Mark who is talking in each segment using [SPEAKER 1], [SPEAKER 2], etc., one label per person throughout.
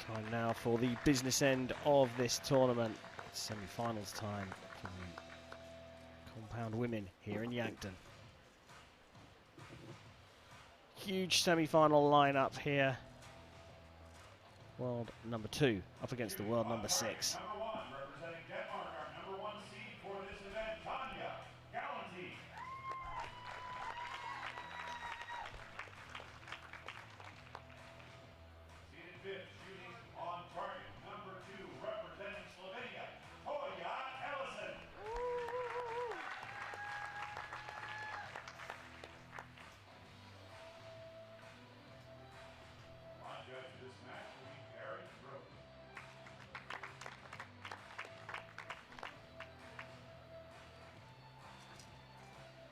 [SPEAKER 1] Time now for the business end of this tournament. Semi-finals time for the compound women here in Yankton. Huge semi-final lineup here. World number 2 up against the world number 6.
[SPEAKER 2] Number 1 representing Denmark, our number 1 seed for this event, Tanja Gellenthien. Seated 5th, shooting on target, number 2 representing Slovenia, Toja Ellison. Line judge for this match will be Harry Rose.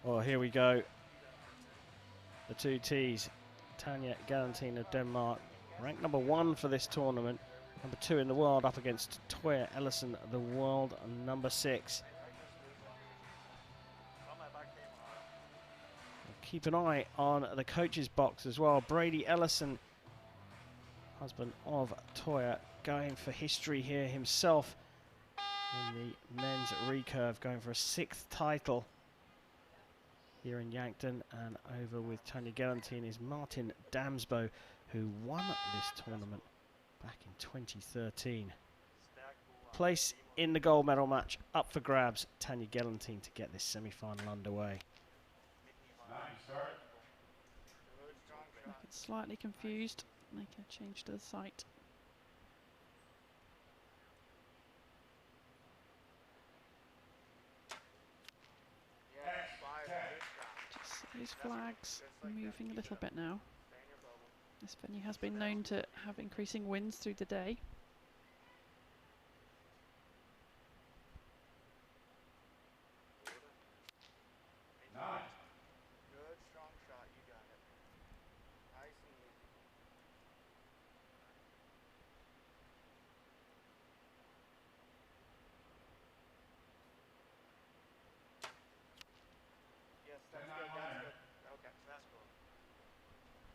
[SPEAKER 1] Well, here we go. The two T's. Tanja Gellenthien of Denmark, ranked number 1 for this tournament. Number 2 in the world up against Toja Ellison, the world number 6. Keep an eye on the coach's box as well. Brady Ellison, husband of Toja, going for history here himself in the men's recurve, going for a 6th title here in Yankton. And over with Tanja Gellenthien is Martin Damsbo, who won this tournament back in 2013. Place in the gold medal match up for grabs. Tanja Gellenthien to get this semi-final underway.
[SPEAKER 3] Looking slightly confused. Make a change to the site. Just those flags moving a little bit now. This venue has been known to have increasing winds through the day.
[SPEAKER 4] Good, strong shot, you got it. Nice and easy. Yes, that's good, that's good. Okay, that's cool.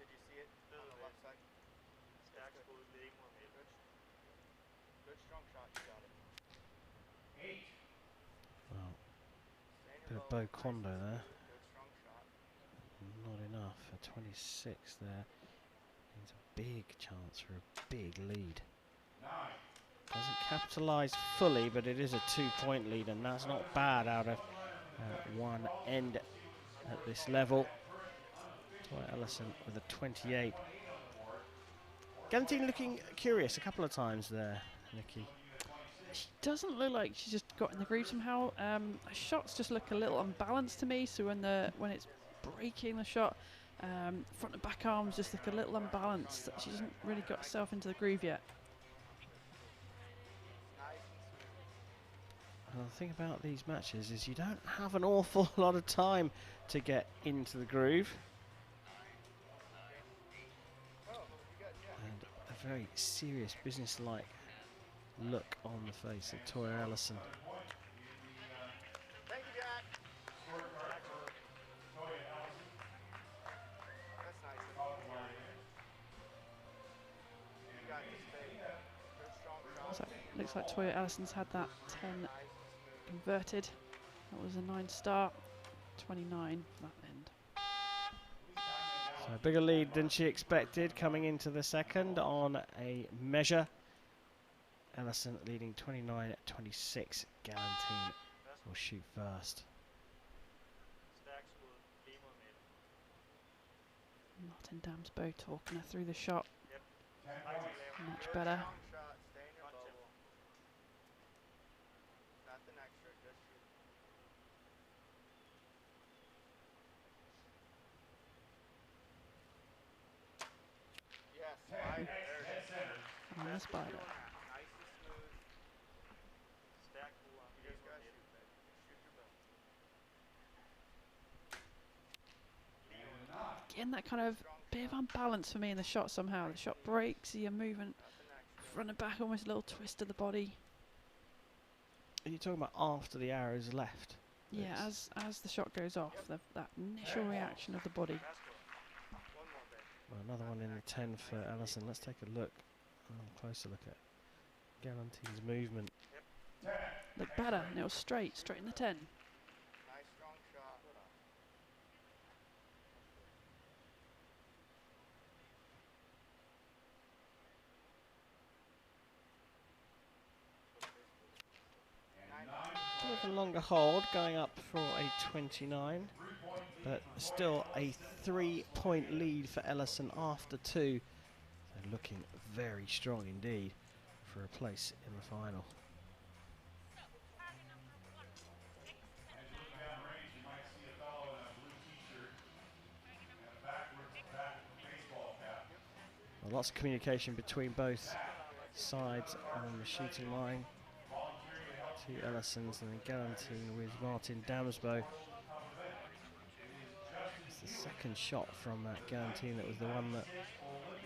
[SPEAKER 4] Did you see it on the left side? Good, strong shot, you got it.
[SPEAKER 2] 8.
[SPEAKER 1] Well, bit of bow condo there.
[SPEAKER 4] Good, strong shot.
[SPEAKER 1] Not enough for 26 there. Needs a big chance for a big lead.
[SPEAKER 2] 9.
[SPEAKER 1] Doesn't capitalise fully, but it is a 2-point lead, and that's not bad out of one end at this level. Toja Ellison with a 28. Gellenthien looking curious a couple of times there, Nikki.
[SPEAKER 3] She doesn't look like she's just got in the groove somehow. Her shots just look a little unbalanced to me. So when it's breaking the shot, front and back arms just look a little unbalanced. She hasn't really got herself into the groove yet.
[SPEAKER 1] And the thing about these matches is you don't have an awful lot of time to get into the groove. And a very serious, business-like look on the face of Toja Ellison.
[SPEAKER 4] Thank you, Jack. That's nice. You got this, baby. Good, strong shot.
[SPEAKER 3] So looks like Toja Ellison's had that 10 converted. That was a 9-star, 29 for that end.
[SPEAKER 1] So a bigger lead than she expected coming into the second on a measure. Ellison leading 29-26. Gellenthien will shoot first.
[SPEAKER 3] Martin Damsbo talking her through the shot. Much better.
[SPEAKER 4] Strong shot, stay in your bubble. Nothing extra, just shoot. Yes, spider. There it is.
[SPEAKER 3] On the spider.
[SPEAKER 4] Nice and smooth. You just gotta shoot, baby. Shoot your bubble.
[SPEAKER 3] Again, that kind of bit of unbalance for me in the shot somehow. The shot breaks, you're moving front and back, almost a little twist of the body.
[SPEAKER 1] Are you talking about after the arrow's left?
[SPEAKER 3] Yeah, as the shot goes off, that initial reaction of the body.
[SPEAKER 4] One more, baby.
[SPEAKER 1] Well, another one in the 10 for Ellison. Let's take a look closer look at Gellenthien's movement.
[SPEAKER 3] Look better, and it was straight in the 10.
[SPEAKER 4] Nice strong shot.
[SPEAKER 1] Bit of a longer hold, going up for a 29, but still a 3-point lead for Ellison after 2. They're looking very strong indeed for a place in the final.
[SPEAKER 2] As you look down range, you might see a fellow in a blue t-shirt and a backwards baseball cap.
[SPEAKER 1] Well, lots of communication between both sides on the shooting line. Two Ellisons and then Gellenthien with Martin Damsbo. It's the second shot from that Gellenthien that was the one that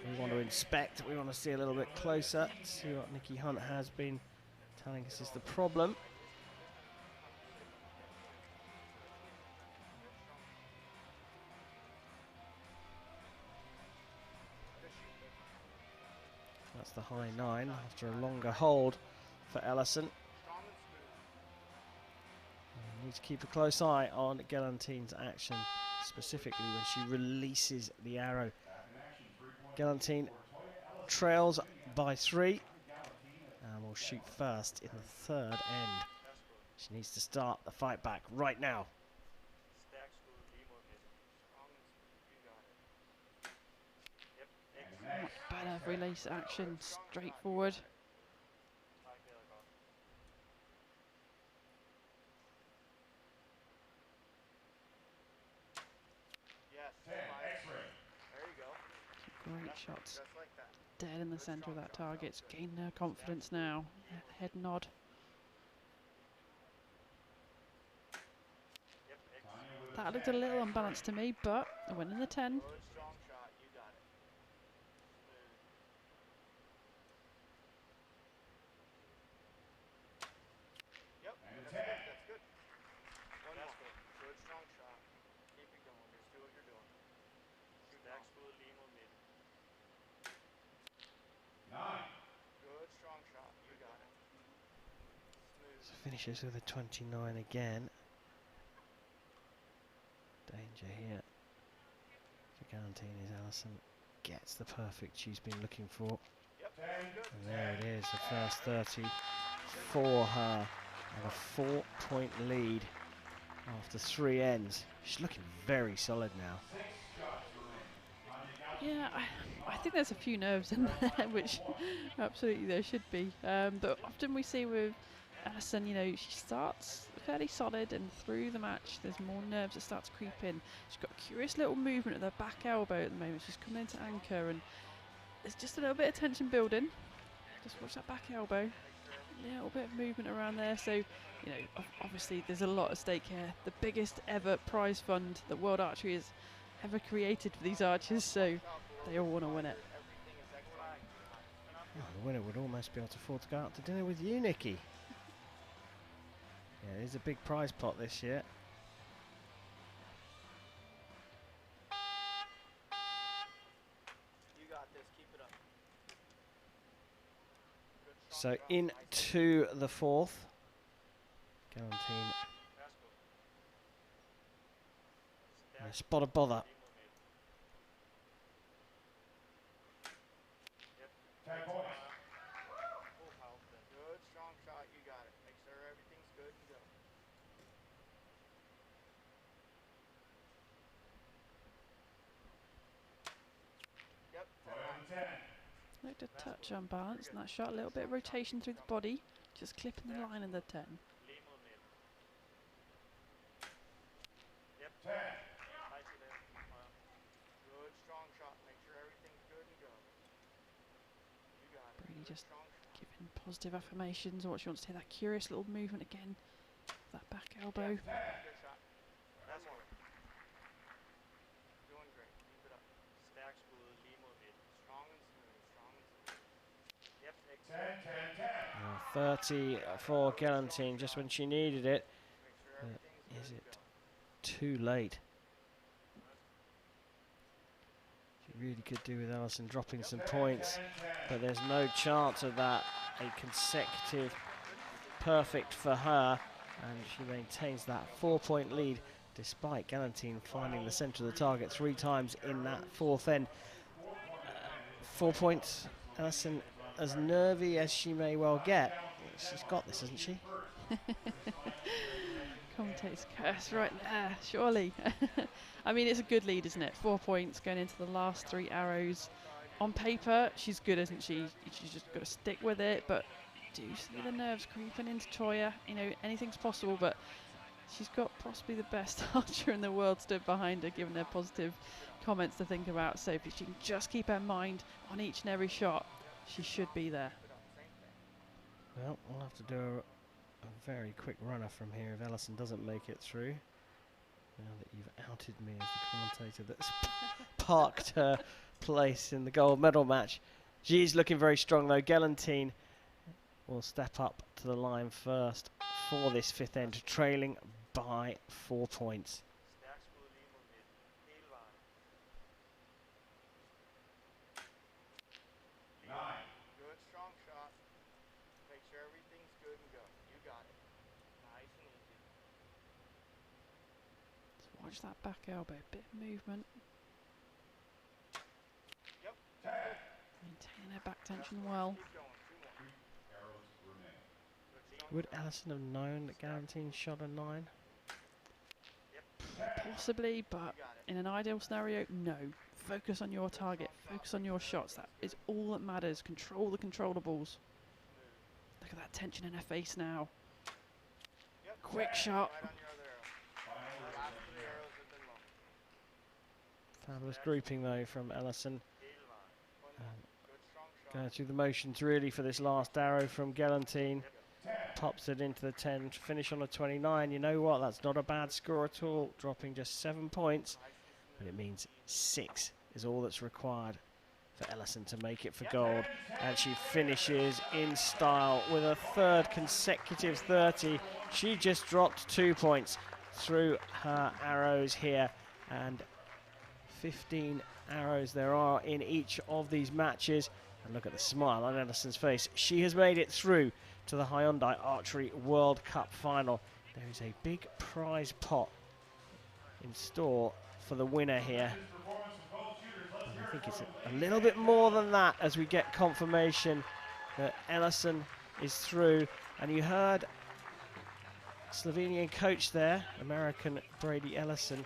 [SPEAKER 1] we want to inspect. We want to see a little bit closer, see what Nicky Hunt has been telling us is the problem. That's the high 9 after a longer hold for Ellison. Need to keep a close eye on Gellenthien's action, specifically when she releases the arrow. Gellenthien trails by 3 and will shoot first in the 3rd end. She needs to start the fight back right now.
[SPEAKER 3] Much better release action, straightforward.
[SPEAKER 4] Yes.
[SPEAKER 2] X-ray.
[SPEAKER 4] There you go.
[SPEAKER 3] Great shots.
[SPEAKER 4] Just like that.
[SPEAKER 3] Dead in the centre of that target. It's gained her confidence now. Head nod. That looked a little unbalanced to me, but a win in the 10.
[SPEAKER 4] Good strong shot. You got it. Yep. That's good. One more. Good strong shot. Keep it going. Just do what you're doing. Shoot down.
[SPEAKER 2] 9.
[SPEAKER 4] Good strong shot. You got it. Smooth.
[SPEAKER 1] So finishes with a 29 again. Danger here for Gellenthien as Ellison gets the perfect she's been looking for.
[SPEAKER 4] Yep.
[SPEAKER 1] And there it is, the first 30 for her, and a 4-point lead after 3 ends. She's looking very solid now.
[SPEAKER 3] Yeah, I think there's a few nerves in there, which absolutely there should be. But often we see with Ellison, you know, she starts fairly solid, and through the match there's more nerves that start to creep in. She's got a curious little movement at the back elbow at the moment. She's coming into anchor, and there's just a little bit of tension building. Just watch that back elbow. A little bit of movement around there. So, you know, obviously there's a lot at stake here. The biggest ever prize fund that World Archery has ever created for these archers, so they all want to win it.
[SPEAKER 1] Oh, the winner would almost be able to afford to go out to dinner with you, Nikki. Yeah, there's a big prize pot this year.
[SPEAKER 4] You got this. Keep it up. Good strong
[SPEAKER 1] So
[SPEAKER 4] shot.
[SPEAKER 1] into the 4th. Gellenthien. A spot of bother.
[SPEAKER 2] 10 points.
[SPEAKER 4] Good strong shot. You got it. Make sure everything's good and go. Yep.
[SPEAKER 2] 10.
[SPEAKER 3] Looked a touch unbalanced in that shot. A little bit of rotation through the body, just clipping the line in the 10.
[SPEAKER 2] 10.
[SPEAKER 4] Good strong shot. Make sure everything's good and go. You got it.
[SPEAKER 3] Brady
[SPEAKER 4] Good
[SPEAKER 3] just
[SPEAKER 4] strong shot.
[SPEAKER 3] giving positive affirmations of what she wants to hear. That curious little movement again. That back elbow.
[SPEAKER 4] Good shot. That's more. Doing great. Keep it up. Strong and smooth. Strong and smooth. Yep.
[SPEAKER 2] 10, 10, 10.
[SPEAKER 1] 30 for Gellenthien, just when she needed it.
[SPEAKER 4] Make sure everything's
[SPEAKER 1] Is
[SPEAKER 4] good
[SPEAKER 1] it
[SPEAKER 4] and go.
[SPEAKER 1] too late? She really could do with Ellison dropping some points, but there's no chance of that. A consecutive perfect for her, and she maintains that 4-point lead despite Gellenthien finding the centre of the target 3 times in that fourth end. 4 points. Ellison, as nervy as she may well get, she's got this, hasn't she?
[SPEAKER 3] Commentator's curse right there, surely. I mean, it's a good lead, isn't it? 4 points going into the last 3 arrows. On paper, she's good, isn't she? She's just got to stick with it, but do you see the nerves creeping into Toja? You know, anything's possible, but she's got possibly the best archer in the world stood behind her, giving her positive comments to think about. So if she can just keep her mind on each and every shot, she should be there.
[SPEAKER 1] Well, we'll have to do a very quick runner from here if Ellison doesn't make it through. Now that you've outed me as the commentator that's parked her place in the gold medal match. She's looking very strong though. Gellenthien will step up to the line first for this 5th end, trailing by 4 points.
[SPEAKER 4] Good, strong shot. Make sure everything's good and go. You got it. Nice and easy.
[SPEAKER 3] So watch that back elbow, bit of movement.
[SPEAKER 4] Yep.
[SPEAKER 3] Maintaining her back tension well.
[SPEAKER 4] Keep going. 2 more.
[SPEAKER 2] Arrows remain.
[SPEAKER 4] Good, strong
[SPEAKER 1] Would Ellison have known that Gellenthien shot a 9?
[SPEAKER 3] Possibly, but in an ideal scenario, no. Focus on your target. Focus on your shots. That is all that matters. Control the controllables. Look at that tension in her face now.
[SPEAKER 4] Yep.
[SPEAKER 3] Quick shot.
[SPEAKER 4] Right on your other arrow. Last 3 arrows have been low.
[SPEAKER 1] Fabulous grouping though from Ellison.
[SPEAKER 4] Good, strong shot.
[SPEAKER 1] Going through the motions really for this last arrow from Gellenthien. Pops it into the 10 to finish on a 29. You know what? That's not a bad score at all. Dropping just 7 points. But it means 6 is all that's required for Ellison to make it for gold. And she finishes in style with a 3rd consecutive 30. She just dropped 2 points through her arrows here. And 15 arrows there are in each of these matches. And look at the smile on Ellison's face. She has made it through to the Hyundai Archery World Cup final. There is a big prize pot in store for the winner here. And I think it's a little bit more than that as we get confirmation that Ellison is through. And you heard Slovenian coach there, American Brady Ellison,